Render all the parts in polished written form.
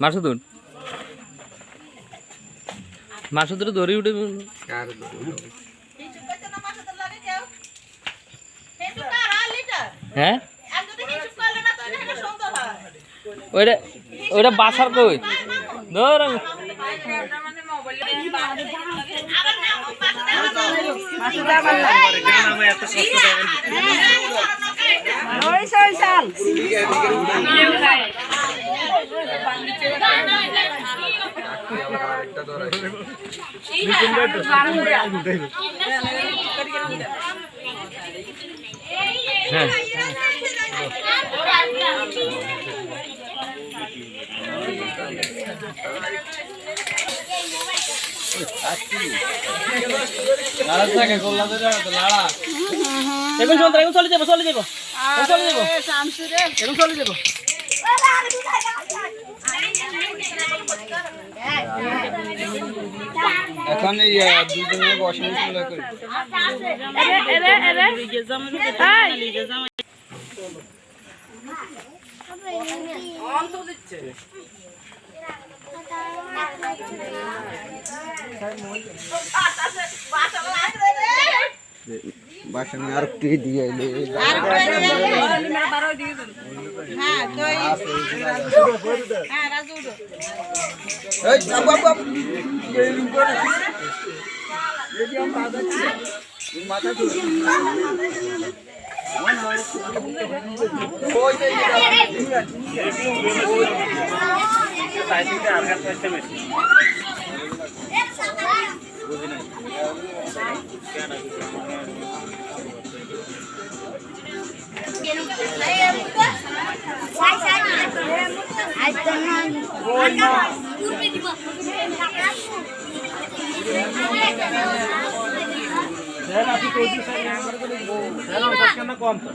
মাসুদুর মাসুদুর ধরে উঠে হ্যাঁ ওইটা ওইটা বাসার কই ধর হ্যাঁ চলে যাবো এখন এই দুজনে বসে বাসন আর একটু দিয়ে কম তো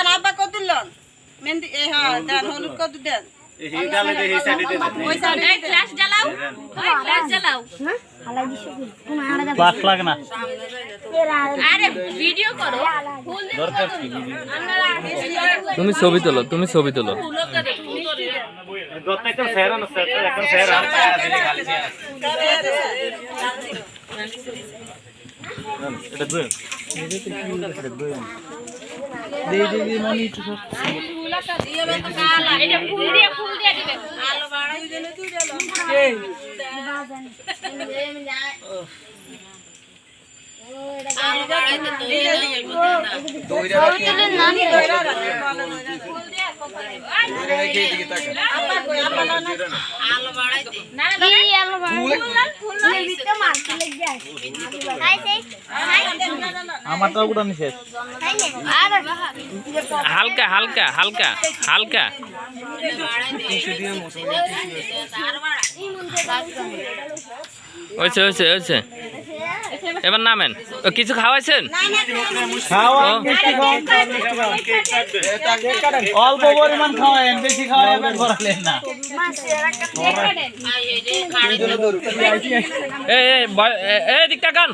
আব্বা কত লন মেহেন্দি দেন হলুদ কত দেন তুমি ছবি তোলো আমারটা উড়ানি শেষ হালকা হালকা হালকা হালকা হয়েছে এবার নামেন কিছু খাওয়াইছেন অল্প পরিমাণ খাওয়াইন বেশি খাওয়াইবেন বলেন না এদিক তাকান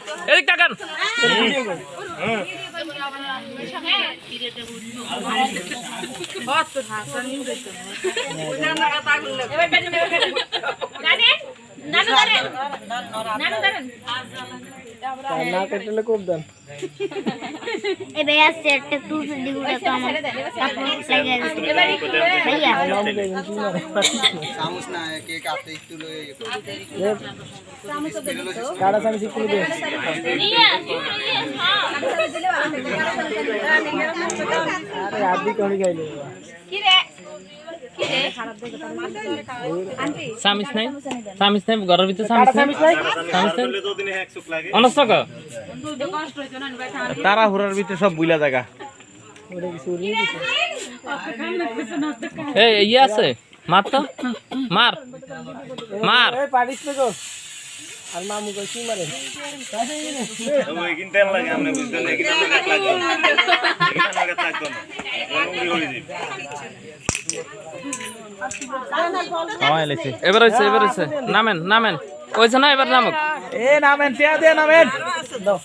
না কেটে খুব দেন এ ভাইয়া সেটটা টু দিগুলো তো আমার ভাইয়া সামুস না কেক আতে একটু লয়ে সামুস কাড়া সামুস একটু দে নিয়া আরে আদি কোনি গাইলে কি রে সামিস নাই ঘরের ভিতরে সামিস নাই অনস্ত তারা হুরার ভিতরে সব বুইলা জায়গা এই ইয়ে আছে মার তো মার মার পারিস না গো আর মামু কই কি মারে ওই কিনতে লাগে আমরা বুঝতে না কিনতে লাগবে না লাগবে না গরম হয়ে যাবে এবার হইছে নামেন নামেন হইছে না এবার নামক এ নামেন টিয়া দেন নামেন দাও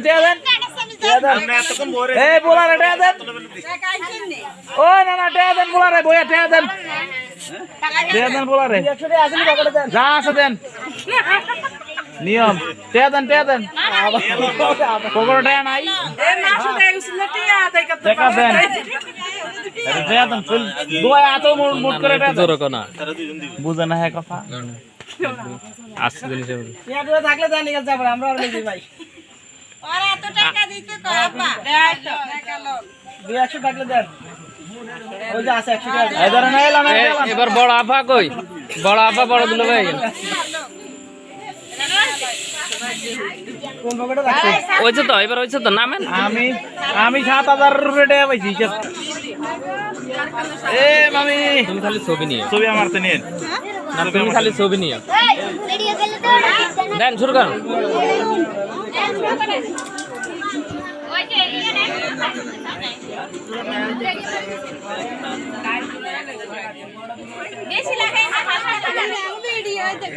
টিয়া দেন আমরা এতক্ষণ ভরে এই বলা রে টিয়া দেন ওই না টিয়া দেন বলা রে বয়া টিয়া দেন বলা রে যা আছে দেন নিয়ম টিয়া দেন পকড় টিয়া নাই দেখা দেন আরে টিয়া দেন ফুল দুয়া এত মুট করে টিয়া জোর কোনা তারা দুজন দিবে বুঝে না হ্যাঁ কথা আসছে জিনিস টিয়া দুয়া থাকলে জানি গেল যাবে আমরা আর লই ভাই আর এত টাকা দিতে কয় আপা দেয় তো টাকা লোন 200 টাকা দেন ওই যে আছে 100 টাকা এই ধরে না এলাম এবার বড় আফা কই বড় আফা বড় দুলো ভাই কোন পকেটে রাখছে হইছে তো এবার হইছে তো নামেন আমি 7000 রুপে টাকা পাইছি হিসাব এ মামি তুমি খালি ছবি নিও ছবি আমার তে নিন না তুমি খালি ছবি নিও ভিডিও গেলে তো দেন শুরু করুন বেশি লাগাই না ভিডিও তো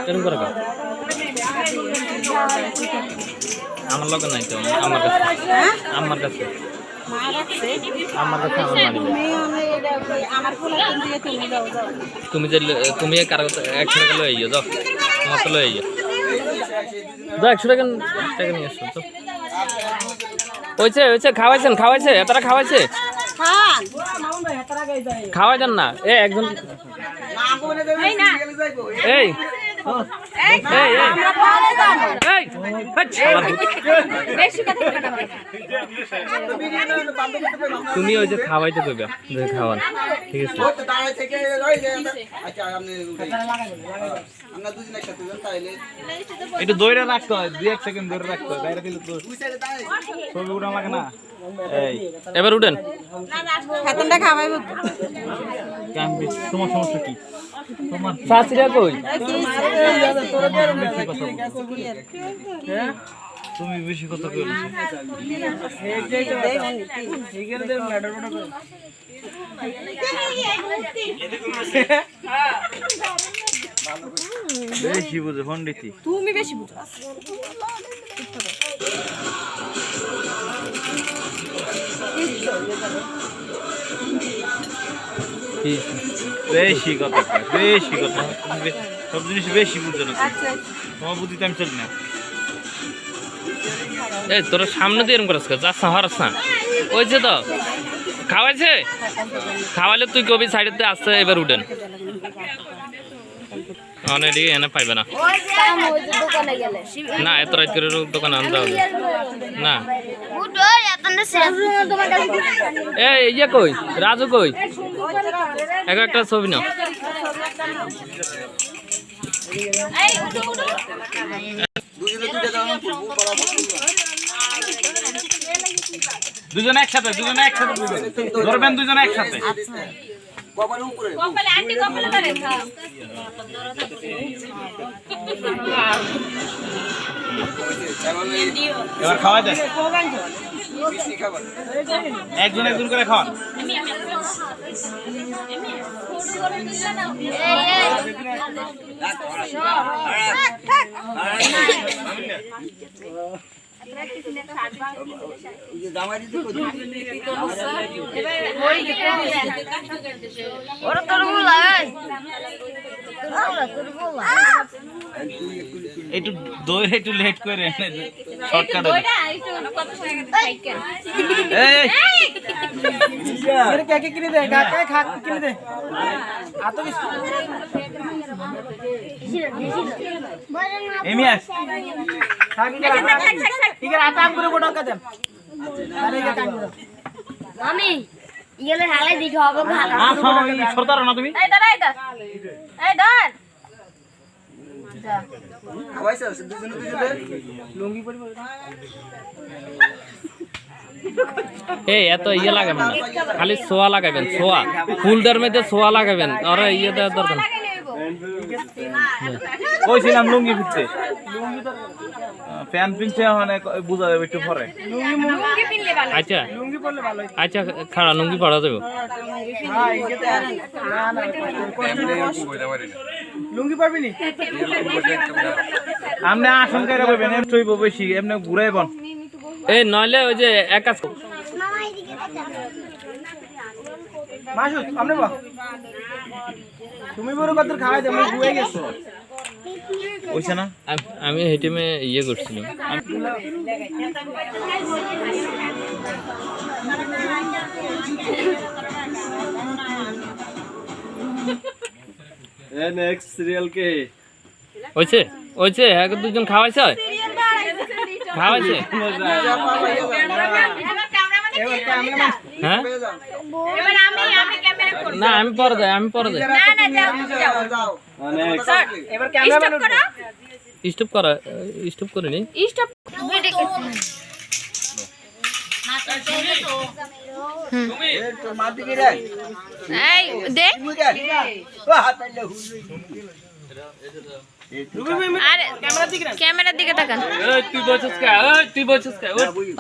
কেন করে গো আমার লগে নাই তো আমার কাছে আমার কাছে আমার তুমি যে তুমি কারো 100 টাকা লই আইও যাও তোমার তো লই আইও যাও 100 টাকা নিয়ে আসো তো হইছে খাওয়াইছে এতটা খাওয়াইছে খাওয়াইছেন না এ একজন এই তুমি ওই যে খাওয়াইতে কইবা খাওয়ান ঠিক আছে একটু দইরে রাখতে হয় 2-1 সেকেন্ড ধরে রাখতে হয় বাইরে দিলে তো ছবি উঠা লাগে না এই এবার উঠেন খাতনটা খাওয়াইবো ক্যাম্পে তোমার সমস্যা কি তোমার শাশুড়া কই তুমি বেশি কথা কইছো বেশি বুঝে পণ্ডিতি তুমি বেশি বুঝো বেশি কথা সব জিনিস বেশি বুঝো না তোমার বুদ্ধিতে আমি চলি না এই তোর সামনে দিয়ে এরকম করিস যাচ্ছা হরাস না ওইছে তো খাওয়াইছে খাওয়াইলে তুই কবি সাইডেতে আসছে এবার উঠেন অনেক এনে পাইবে না দোকানে গেলে না এত রাত করে দোকানে আনতে হবে না বুটো এতনে শেষ তোমার কাছে এই ইয়ে কই রাজু কই একটা ছবি নাও এই উঠো দুজনে একসাথে ধরবেন দুজনে একসাথে কপালে আন্টি কপালে ধরে এবার খাওয়া যায় একজন করে খাওয়ান ওরা তোর বলা একটু দই একটু লেট করে শর্টকাট কিনে দে কিনে দে এমিয়াস ঠিক আছে আতাম করে গোটা কাদেন আমি ইগলে হালাই দিতে হবে ভালো সরদার না তুমি এই ধর এই ধর এই এত ইয়ে লাগাবেন না, খালি সোয়া লাগাবেন, সোয়া ফুলটার মধ্যে সোয়া লাগাবেন, আর ইয়ে দেওয়ার দরকার না। কইছিলাম লুঙ্গি ফিরতে ফ্যান পিনছে মানে বুঝা যাবে একটু পরে আচ্ছা আচ্ছা খাড়া লুঙ্গি পড়া যাবে। আপনি আশঙ্কা করবেন এমনি চইব বেশি এমনি ঘুরাইবন এই নইলে ওই যে এক কাজ মামা এদিকে তাকান। মাসুদ আমনে বা তুমি বড় কত খাওয়াই দে আমি বুয়ে গেছো হইছে না আমি এই টাইমে ইয়ে করছিলাম। এ নেক্সট সিরিয়াল কে ওইছে ওইছে এক দুজন খাওয়াইছে খাওয়াইছে হ্যাঁ না আমি পরে যাই এবার ক্যামেরাম্যান উঠো স্টপ করে নি তো মার দিকে রে এই দে আরে ক্যামেরার দিকে তাকান তুই বলছিস কে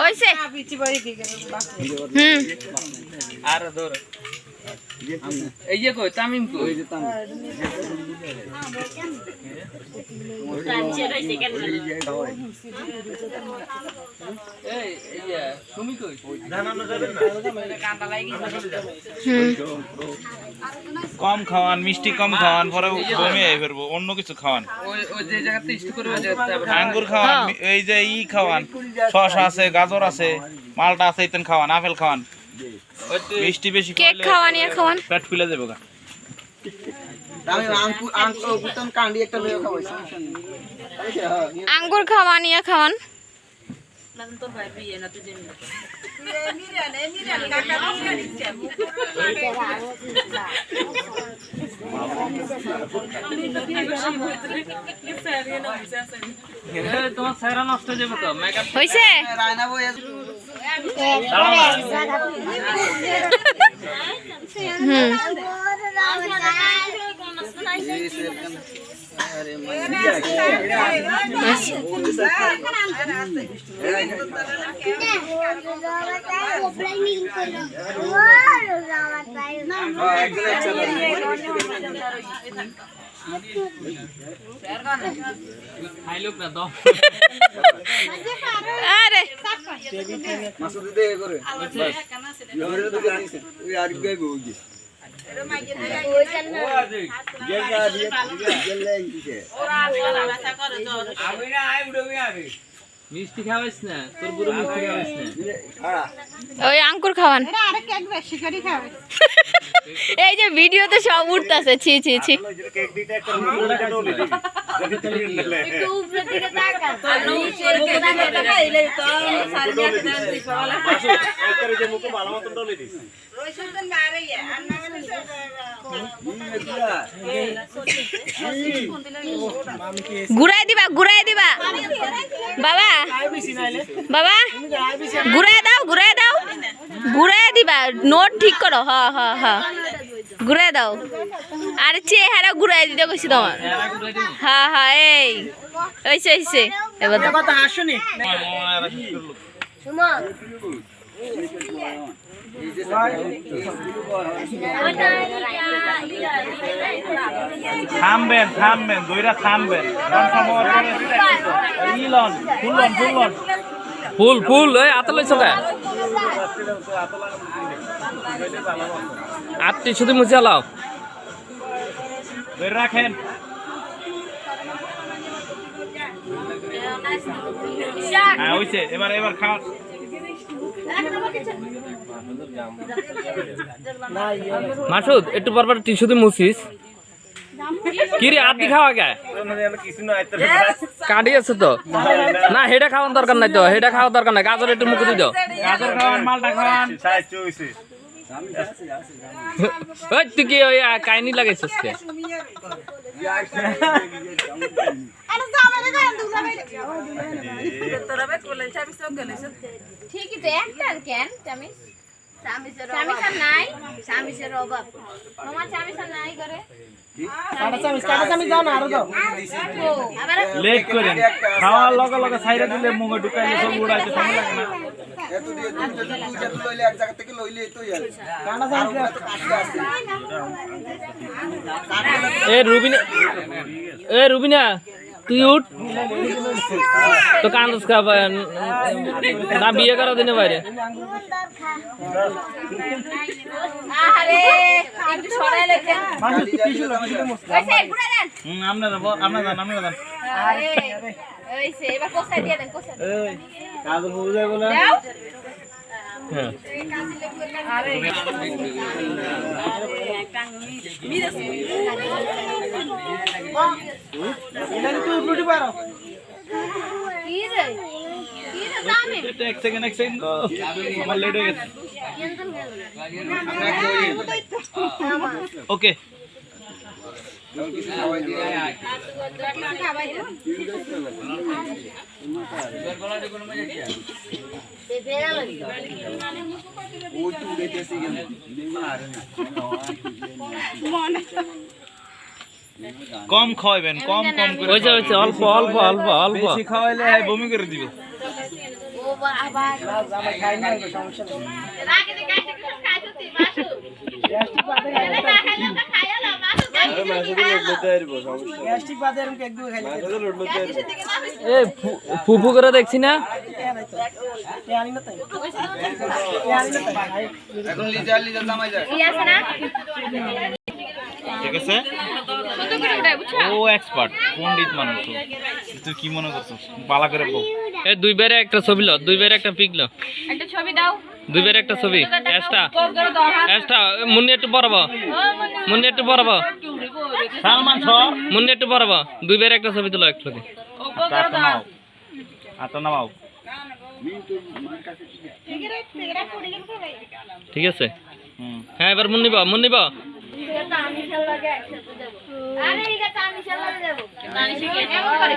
হইছে আর ধর এই যে কই তামিম কই এই সুমি কই জানানো যাবে না কাঁটা লাগি কম খাওয়ান মিষ্টি কম খাওয়ান পরে বমি হয়ে ফেলবো অন্য কিছু খাওয়ান ওই যে জায়গাতে স্টে করে ওই জায়গাতে আঙ্গুর খাওয়ান এই যে খাওয়ান শসা আছে গাজর আছে মালটা আছে ইতেন খাওয়ান আপেল খাওয়ান মিষ্টি বেশি কেক খাওয়ানি আর খাওয়ান পেট ফুলে যাবে গা আমি আঙ্কুর বুতন কান্ডি একটা লয়ে খাওয়াই সমস্যা নেই আঙ্গুর খাওয়ানি আর খাওয়ান তোমার চেহারা নষ্ট হয়ে যাবে তো মেকআপ হইছে রায়না বই খাই লোক না দাও আরে মাসুদ দে করে বাস ইহরে তো দিছে ওই আর গায় বউজি মিষ্টি খাওয়াইস না তোর বুড়ো মিষ্টি খাওয়াইস না ওই আঙ্কুর খাওয়ান এই যে ভিডিওতে সব উঠতাছে ছি ছি ছি কেক দিতে একটা মুখটা ডলে দিবি যদি তুই নিলে একটু উপরের দিকে তাকান। মাসু একবারে যে মুখ ভালো মতন ডলে দিস ঘুরাই দিবা বাবা বাবা ঘুরাই দিবা নোট ঠিক করো হ্যাঁ ঘুরাই দাও আরে চেহারা ঘুরাই দিতে কইছি তোমার হ্যাঁ এই হইছে এবার দাও। কথা হাসুনি সুমন থামবেন দইরা থামবেন ইলন ফুলন ফুল এই আতা লইছো কা আটটি শুধু মুছে লাও দই রাখেন হ্যাঁ হইছে এবার খাওয়া মাসুদ একটু পরপর টিস্যুতে মুছিস কি রে আদি খাওয়া গায় কিছু না আইতে কাটি আছে তো না হেডা খাওয়ার দরকার নাই তো হেডা খাওয়ার দরকার নাই গাজর একটু মুখে দিও গাজর খাওয়ান মালটা খাওয়ান সাহায্য হইছে ওই তুই কি ওই কাহিনী লাগাইছিস কে ঠিকই তো একটা আর কেন চামিচ চামিচ আর নাই চামিচের অভাব মামা চামিচ আর নাই করে কাটা চামিচ দাও না আরো দাও ও আবার লেট করেন খাওয়ার লগে লগে সাইডে দিলে মুখে ঢুকাইলে সব উড়াইতে সময় লাগে না এত দিয়ে দুই চার লইলে এক জায়গা থেকে লইলে তোই আর কাটা চামিচ রুবিনা তুই উঠ তো কান্দস কা না বিয়ে করা দিনে বাইরে আরে একটু সরাই লাগছে ওইসে ঘুরে দেন আপনারা দেন আরে ওইসে এবার কোসা দিয়ে দেন কোসা এই কাজল বুঝাই বলে দাও হ্যাঁ আরে এটা তুই উঠে পারো কি রে দামি এটা এক সেকেন্ড আমার লেট হয়ে গেছে ওকে ওই তো উড়াইতেছি গেল কম খাওয়াবেন কম করে হয়েছে অল্প অল্প অল্প অল্প বেশি খাওয়াইলে বমি করে দিবে ও আবার জামাই খাই না সমস্যা নেই রাগে দে কাইতে কিছু খাইছতি মাসু না খাইলে তো খাইলা মাসু গ্যাস্ট্রিক বাদে এরকম কেক দিয়ে খাইলে এ ফুফু করে দেখছি না আনি না তাই আনি না তাই এখন লিজা জামাই যায় কি আছে না ঠিক আছে কত করে উঠাই বুঝছো ও এক্সপার্ট পণ্ডিত মানুষ তুই কি মনে করছিস পালা করে বল এ দুইবারে একটা ছবি লো দুইবারে একটা পিক লো একটা ছবি দাও দুইবারে একটা ছবি এক্সট্রা এক্সট্রা মুন্নি একটু বড়ব মুন্নি একটু বড়ব সালমান সর মুন্নি একটু বড়ব দুইবারে একটা ছবি তুলো একসাথে আটা নামাও ঠিক আছে হ্যাঁ এবার মুন্নিব আমি খেলা লাগে একসাথে দেব আরে এটা তো আমি খেলা দেব আমি শিখে কেমন করে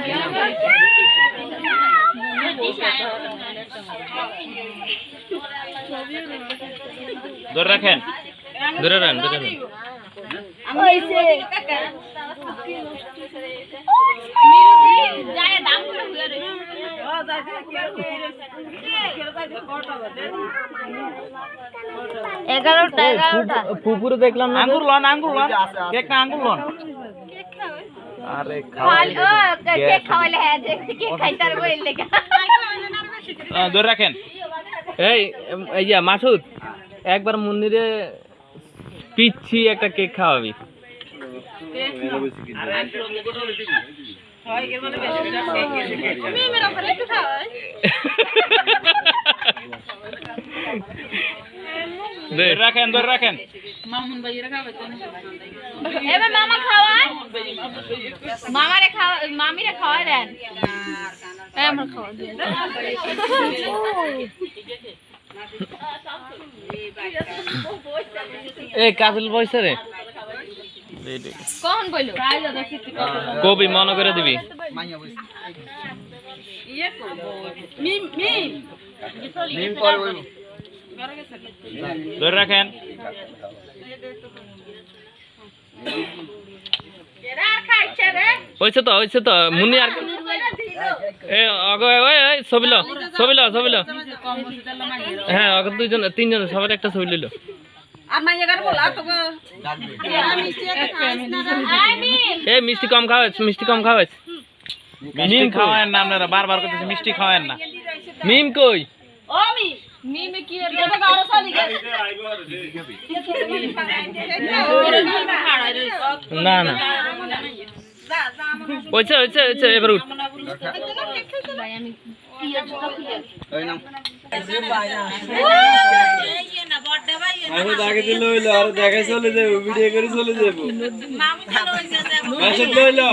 ধরে রাখেন ধরে রান ওইছে মিরুদি যায় দাম করে হয়ে রে ও যায় এগারোটা ফুপুরে দেখলাম না আঙ্গুর লন কেক না আঙ্গুর লন আরে কেক খাওয়াইলে হ্যাঁ কেক খাইতার বইল লেগা ধরে রাখেন এই ইয়া মাসুদ একবার মুন্নিরে পিচ্ছি একটা কেক খাওয়াবি ধরে রাখেন এবার মামা খাওয়ায় মামারে খাওয়া মামিরে খাওয়ায় দেন আমরা খাওয়া দেন এই কাজল পয়সা রে কখন বইলো কবি মনে করে দিবি নিম পরে ওই ধরে রাখেন হয়েছে তো মুন্নি আর এ অগে ওই ছবি লো হ্যাঁ অগে দুইজন তিনজন সবার একটা ছবি লইলো এ মিষ্টি কম খাওয়াছ মিষ্টি খাওয়ায়েন না আপনারা বারবার করতেছে মিষ্টি খাওয়ায়েন না মিম কই ও মিমে কি এর দাদা গাড়া সালি না হয়েছে এবার উঠ ভাই আমি ওই নাম আগে দিল হইলো আর দেখাই চলে যাবো ভিডিও করে চলে যাবো মাসুদ লইলো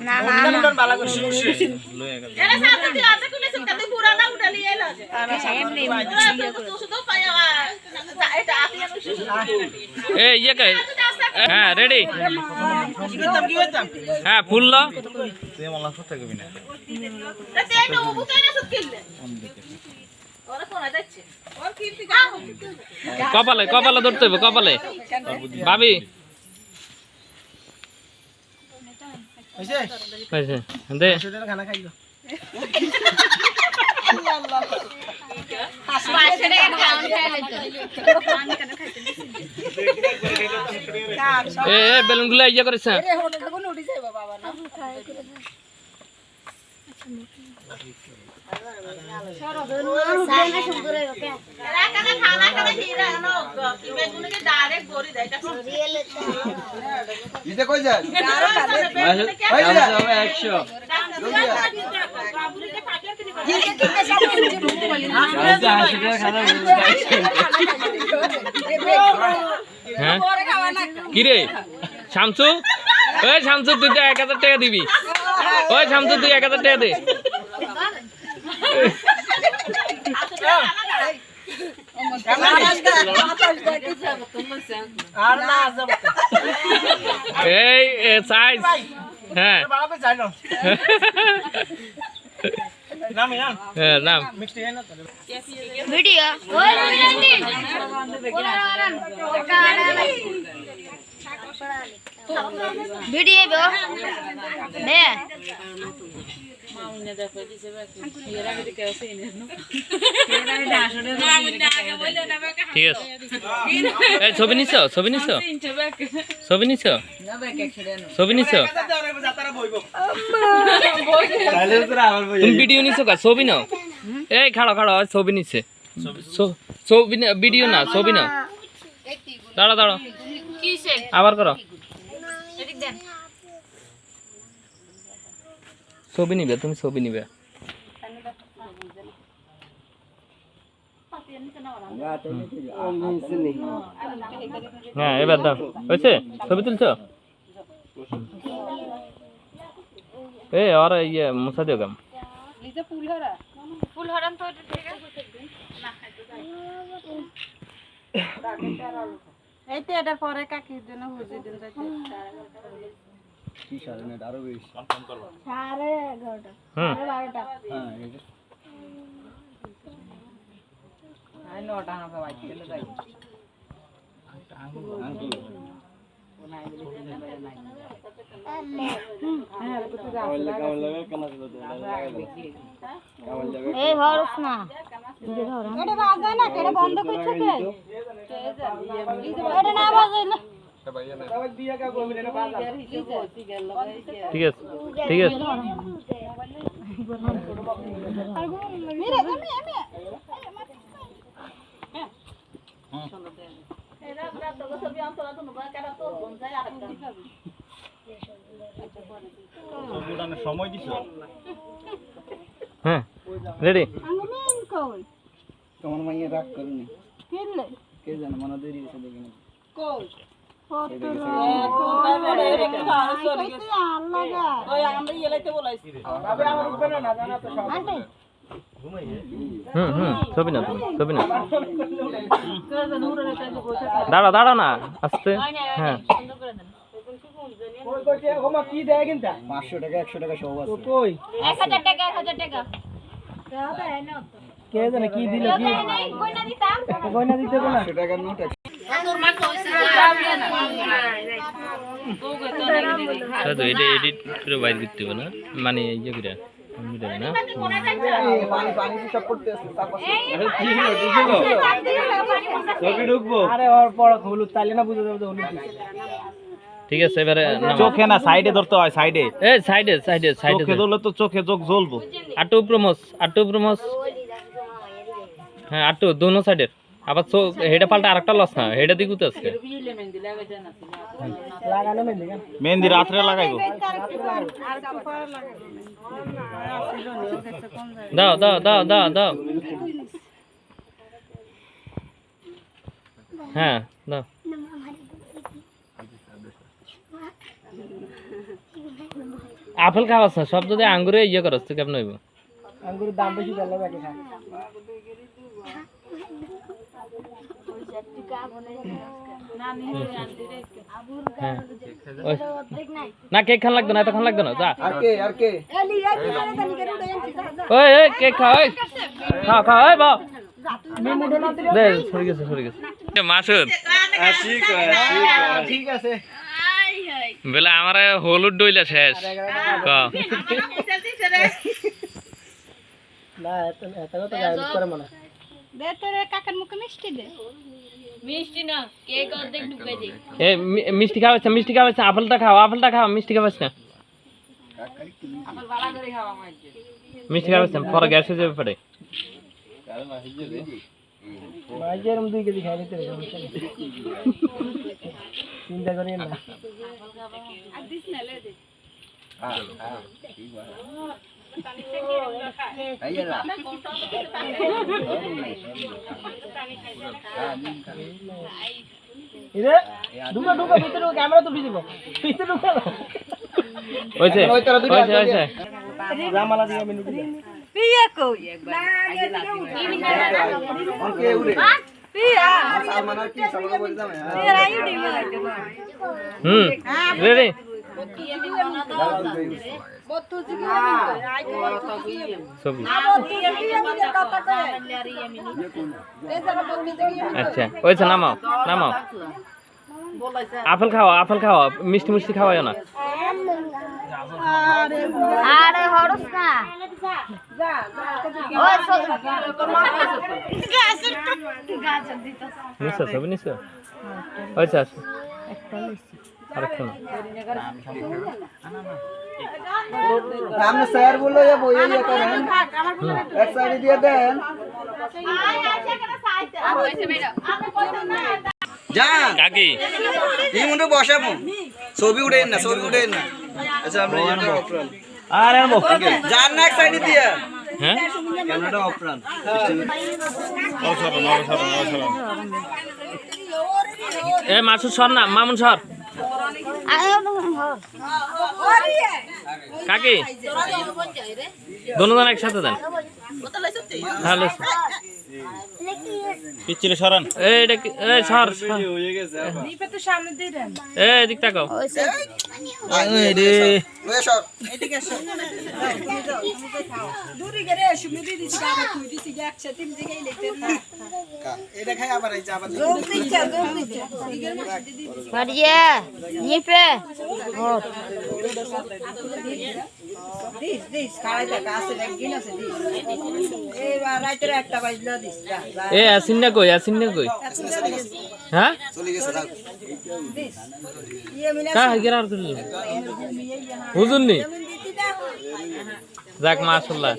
না না এরা সাথে তুই আছে কোনে সুকা তুই পুরা না উঠালি এলো এমনি তুই শুধু পায়া এটা আতিয়া এ ইয়ে কে হ্যাঁ রেডি হ্যাঁ ফুল লো তে এটা উবু কেন সুকিলে ওরা কোন যাচ্ছে ওর কীর্তি কপালে কপালে ধরতে হবে কপালে ভাবি হয়েছে দে এ বেলুন গুলা ইয়ে করেছে এরা কানে খানা কানে হিরা নো কি বেগুনে কে ডাইরেক্ট গরি দেয় এটা ইতে কই যায় কই যায় 100 বাবুরিকে পাটিয়ে কিনে হ্যাঁ কি রে শামসু ওই শামসু তুই তো 1000 টাকা দিবি ওই শামসু তুই 1000 টাকা দে এই সাইজ হ্যাঁ হ্যাঁ নাম ভিডিও ওই ভিডিও বে ঠিক আছে এই ছবি নিছ ছবি নিছ ছবি নিছ ছবি নিছ তুমি ভিডিও নিছ কা ছবি নাও এই খাড়া খাড়া ছবি নিছে ছবি ভিডিও না ছবি নাও দাঁড়া দাঁড়া কিসে আবার করো এদিক দেন ছবি নিবে তুমি ছবি নিবে হ্যাঁ এবার দাও হয়েছে ছবি তুলছ এ আর ইয়ে মুছা দিও কাম ফুল হরান তো ঠিক আছে এই তো এটা পরে কাকির জন্য বুঝে দিন যাইতে কি সারে না আরো বেশি 11:30 হুম 12টা হ্যাঁ এই যে আই 9টা হবে বাইতে গেলে যাই এই হরস না এটা বাজে না কেডা বন্ধ করছে কে এটা না বাজে না ঠিক আছে ঠিক আছে মেরে আমি এরা আমরা তো ছবি আমতলা তো নবা কাটা তো বন যায় আর সময় দিছ হ্যাঁ রেডি আমি মেন কই তোমার মাইয়া রাগ করনি কিনলে কে জানে মনে দেরি এসে দেখি না কই কত কোনটা বলে রেখে আর সরি গেছে আল্লাহ গা ওই আমরা এলাইতে বলাইছি তবে আমার উপরে না জানা তো সব আন্টি ছবি না তুমি ছবি না দাঁড়া দাঁড়া না আস্তে হ্যাঁ 500 টাকা 100 টাকা সব আছে কই 1000 টাকা 1000 টাকা কে জানে কি দিল কি কই না দিতাম গয়না দিতে বল 100 টাকার নোট তোর মা কইছে তো এটা এডিট করে বাইর করতে হবে না মানে ইয়ে করে মিটাবে না পানি পানি সব করতে আছে ছবি ঢুকবো আরে ওর পড় হলুদ তাইলে না বুঝে যাবে হলুদ ঠিক আছে এবারে চোখে না সাইডে ধরতে হয় সাইডে এই সাইডে সাইডে সাইডে চোখে ধরলে তো চোখে চোখ জ্বলবো আটু প্রমোস হ্যাঁ আটু দোনো সাইডের আবার চোখ হেডে পাল্টা আরেকটা লস না হেডে দিকু তো আজকে লাগানো মেলে মেহেন্দি রাত্রে লাগাইবো দাও দাও দাও দাও দাও হ্যাঁ দাও আপেল খাওয়াস না সব যদি আঙ্গুরে ইয়ে করস তো কেমন হইব আঙ্গুরের দাম বেশি পেলে ব্যাগে খা হ্যাঁ না কেক খান লাগবে না এতক্ষণ লাগবে না যা আর কে ওই ওই কেক খা ওই খাও খাও ওই বাও দে সরে গেছে মাসুদ ঠিক আছে বেলা আমার হলুদ ডইলা শেষ ক না এত তো গাইড করে মনে দে তোরে কাকার মুখে মিষ্টি দে মিষ্টি না কেক অর্ধেক ঢুকাই দে এ মিষ্টি খাওয়াছ আপেলটা খাও মিষ্টি খাওয়াছ না আপেল ভালো করে খাওয়া মাই মিষ্টি খাওয়াছ না পরে গ্যাস হয়ে যাবে পরে মাইজের 2 কেজি খাই নিতে চিন্তা করি না আর দিস না লে দে ইরে ঢুকা ভিতরে ক্যামেরা তো ভিতরে ঢুকা ওইছে ওইছে রামালা দিয়ে মেনু দিলে পিয়া কই ওকে উড়ে পিয়া সালমানের কি সবাই বলতাম তেরা ইউডি রেডি ছবি আচ্ছা ওইছে নামাও আপেল খাওয়া মিষ্টি খাওয়ায় না আরে হরস না ওই গাজর দিতাছ নিছো ছবি নিছো ওইছে আছে আরেকটা सामने शहर बोलो या बोइए ये करें एक साइड दिया देन जान কাকি এই মুন্ডে বসাবো ছবি উড়েন না আচ্ছা আমরা এটা অপরান আর আনবো জান না এক সাইড দিয়া হ্যাঁ ক্যামেরাটা অপরান এ মাসুদ সর না মামুন সর কাকি দোনো একসাথে দেন তাহলে পিছলে সরান এইটা এই সর এই দিক তাকাও এই রে ওই সব এটা খাই আবার এই আবার बढ़िया ये पे और এ আসিন না কই হ্যাঁ চলে গেছে দাও কা গিরার করলি হুজুর নি যাক মাশাআল্লাহ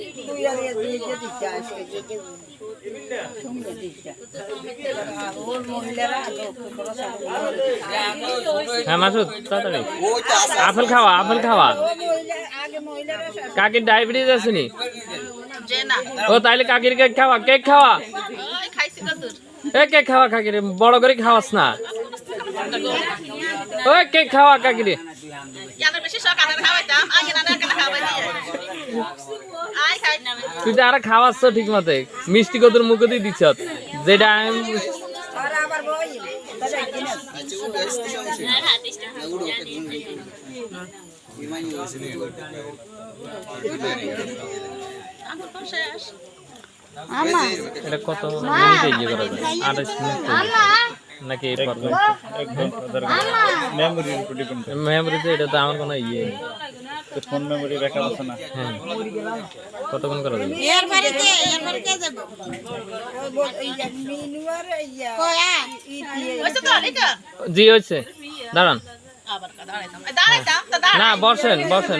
হ্যাঁ মাসুদ তাড়াতাড়ি আপেল খাওয়া কাকির ডায়াবেটিস আছে নি ও তাইলে কাকির কেক খাওয়া এ কেক খাওয়া কাকির বড় করে খাওয়াস না ওই কেক খাওয়া কাকির তুই তো আর খাওয়াচ্ছ ঠিক মতে মিষ্টি কদর মুখে দিয়ে দিচ্ছ যেটা এটা কত মিনিটে ইয়ে করা যায় 28 মিনিট নাকি মেমোরিতে এটা তো আমার কোনো ইয়ে ফোন মেমোরি ব্যাকআপ আছে না হ্যাঁ কতক্ষণ করা যাবে এর বাড়িতে যাব মিনুয়ার ইয়া কোয়া ওইটা তো এটা জি হইছে দাঁড়ান না বসেন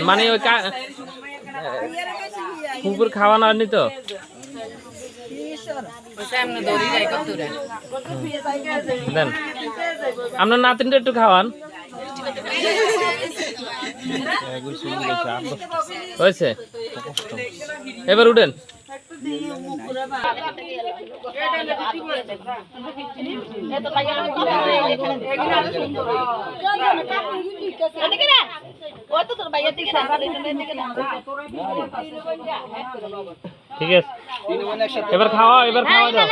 মানে ওই কুকুর খাওয়ানো আনি তো দেন আপনার নাতিনটা একটু খাওয়ান হয়েছে এবার উঠেন ওই তো তোর ভাইয়ের দিকে না এর দিকে না ঠিক আছে এবার খাওয়া দাও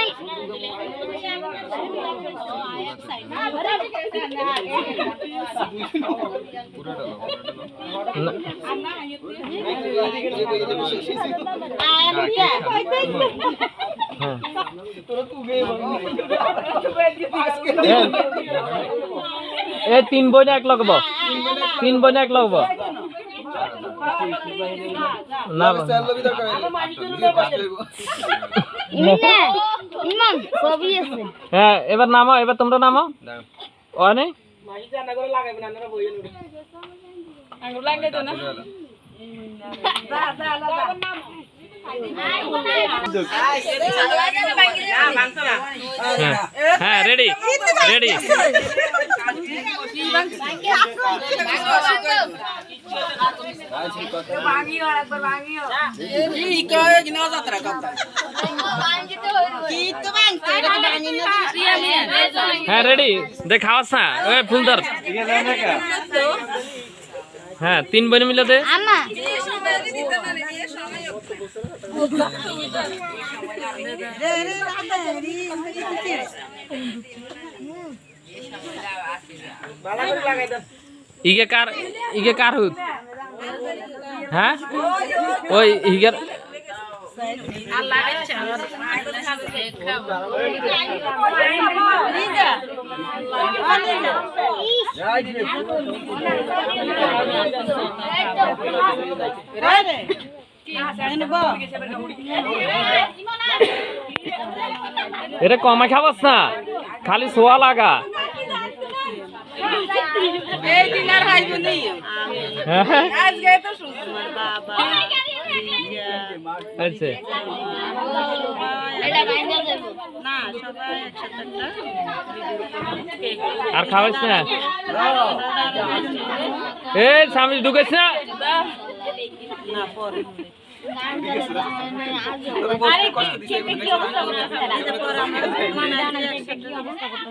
ए 3 বই না এক লগব 3 বই না এক লগব না ইমাম সবই আছে হ্যাঁ এবার নামো এবার তোমরা নামো ওনে হ্যাঁ রেডি হ্যাঁ রেডি দেখ খাওয়াস না ওই ফুলদার হ্যাঁ 3 বই মিলে দে ইগে কার হুত হ্যাঁ ওই ইগের আল্লাহ এটা কমা খাবাস না খালি সোয়া লাগা আচ্ছা আর খাওয়াইস না এ সামনে ঢুকেছ না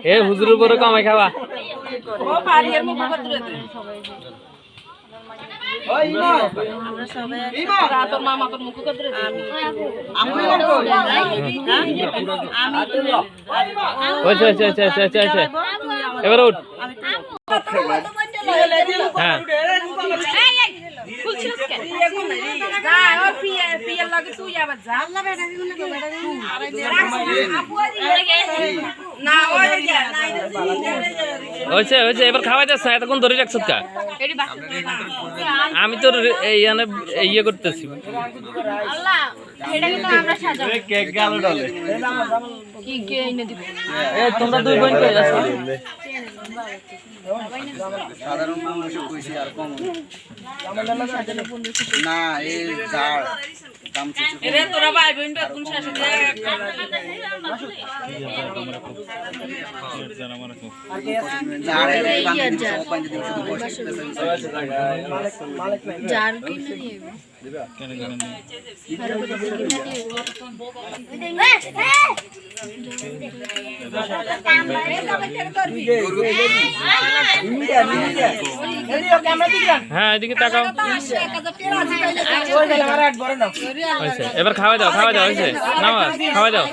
এ হুজুরের বড় কামাই খাওয়া এবার উঠ হ্যাঁ এবার খাওয়াই যাচ্ছে এতক্ষণ ধরে রাখছ কা আমি তো ইয়ে করতেছি তোমরা 2 বোন কই আছো সাধারণ মানুষ কইছি আর কম না এই জার দাম কিছু এরে তোরা ভাই বোন কোন শাসন জারের বান্ধব সব বান্ধব দিন শুধু বসে জার কি নিয়ে দিবা কেন হ্যাঁ এদিকে তাকাও এবার খাওয়া দাও হয়েছে না খাওয়া দাও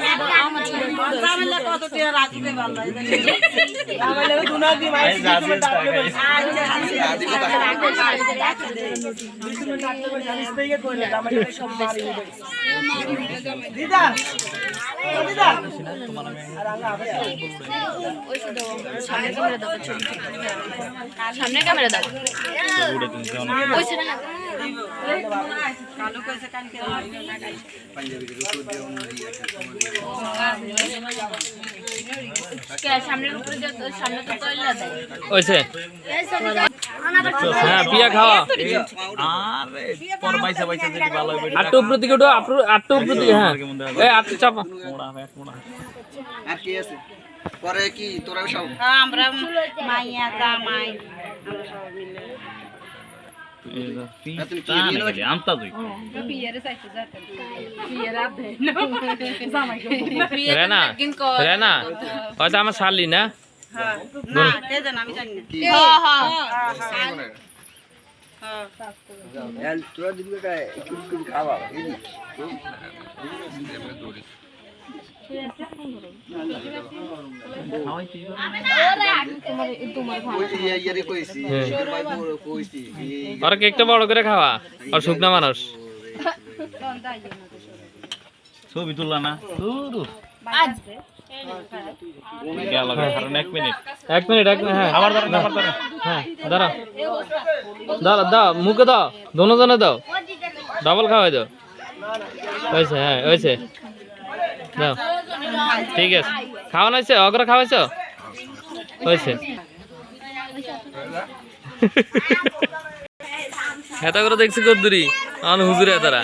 সামনে ক্যামেরা দাও সামনের উপরে সামনে তো তৈলা দেয় হ্যাঁ পিয়া খাওয়া আটটু উপর দিকে উঠো আটটু উপর দিকে হ্যাঁ এই আটটু চাপা আর কি আছে পরে কি তোরা সব আমরা মাইয়া জামাই আমরা সবাই মিলে রেনা হয়তো আমার শালি না এল তোরা দিবি কা একটু খাওয়া এই ইয়ারে কইছি ভাই বড় কইছি আর কেকটা বড় করে খাওয়া আর শুকনা মানুষ ছবি তুললা না এক মিনিট হ্যাঁ আবার হ্যাঁ দাঁড়া দাও মুখে দাও দোনোজনে দাও ডাবল খাওয়াই দাও হয়েছে হ্যাঁ হয়েছে দাও ঠিক আছে খাওয়ানো হয়েছে অগ্র খাওয়াইছ হয়েছে এত করে দেখছি কদ্দুরি আমার হুজুরে তারা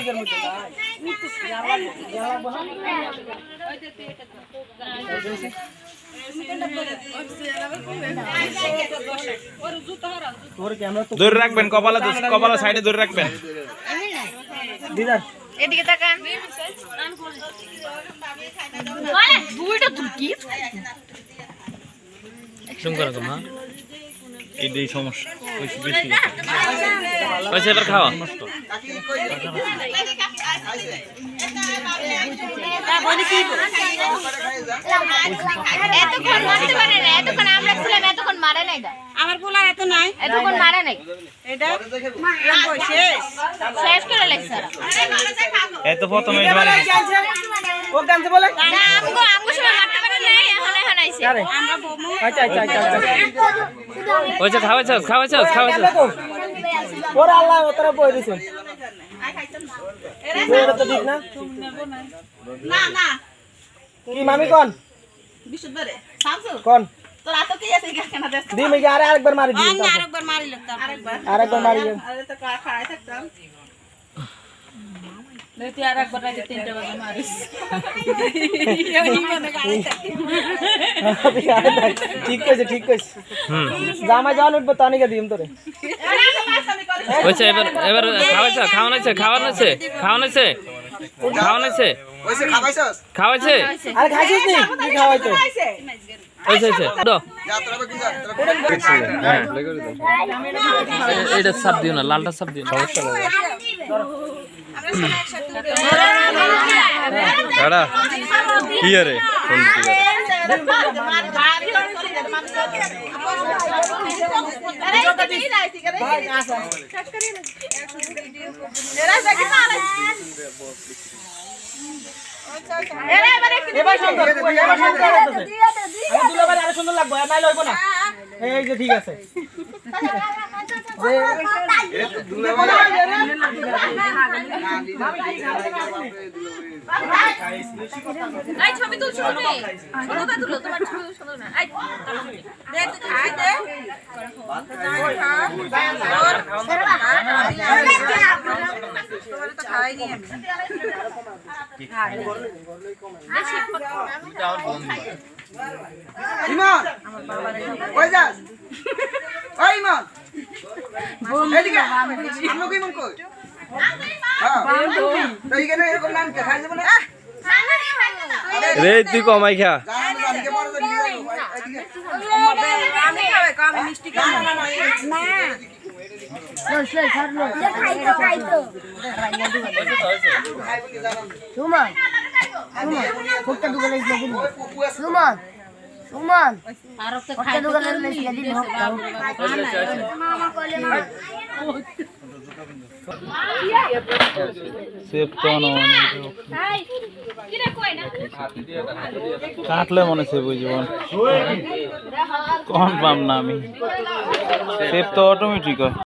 ধরে রাখবেন কপালা সাইডে ধরে রাখবেন এদিকে তাকান দুইটা তুর্কি শুন করো মা এই সমস্যা বেশি হয়েছে এবার খাওয়া এতক্ষণ মারতে পারে না এতক্ষণ আমরা ছিলাম এতক্ষণ মারে নাই আমার পোলার এত নাই এতক্ষণ মারে নাই এটা শেষ শেষ করে লেখছে এত প্রথমে ও গানতে বলে না আমগো সময় মারতে পারে নাই এখন এখন আইছে আমরা বমু হয়েছে খাওয়াইছ ওরে আল্লাহ ওতরা বই দিছেন এটা তো ঠিক না না না কি মামি কোন বিশুদ্ধরে শামসু কোন তোর এত কি আছে কেন দেখ দি মিগে আরেকবার মারি দিই আরেকবার মারিল আরেকবার মারি আরে তো খাই থাকতাম তুই আরেকবার রাতে 3টা বাজে মারিস ঠিক কইছে জামা জান উঠবো তানিকে দিম তোরে হয়েছে এবার খাওয়ানো খাওয়াইছে আরে খাইছিস নি কি খাওয়াইতো হয়েছে দাও যা তোরা কি যা এইটা সাপ দিও না লালটা সাপ দিও সমস্যা দাদা কি আরে এবার সুন্দর দুলাবারে আরো সুন্দর লাগবে আর নাই লইব না এই যে ঠিক আছে এই ছবি তুল ছবি সুন্দর তুলো তোমার ছবি সুন্দর না এই দে তুই খাই দে তোমার তো খাই নি ইমান কই যাস ওই ইমান এদিকে আমরা কই ইমান কই হ্যাঁ তো এখানে এরকম নাম কে খাই যাব না রে তুই কমাই খা জানা না আজকে বড় করে নিয়ে এদিকে আমি খাবে আমি মিষ্টি খাই না কাটলে মনে সে বুঝবন কোন পাম না আমি সেভ তো অটোমেটিক হয়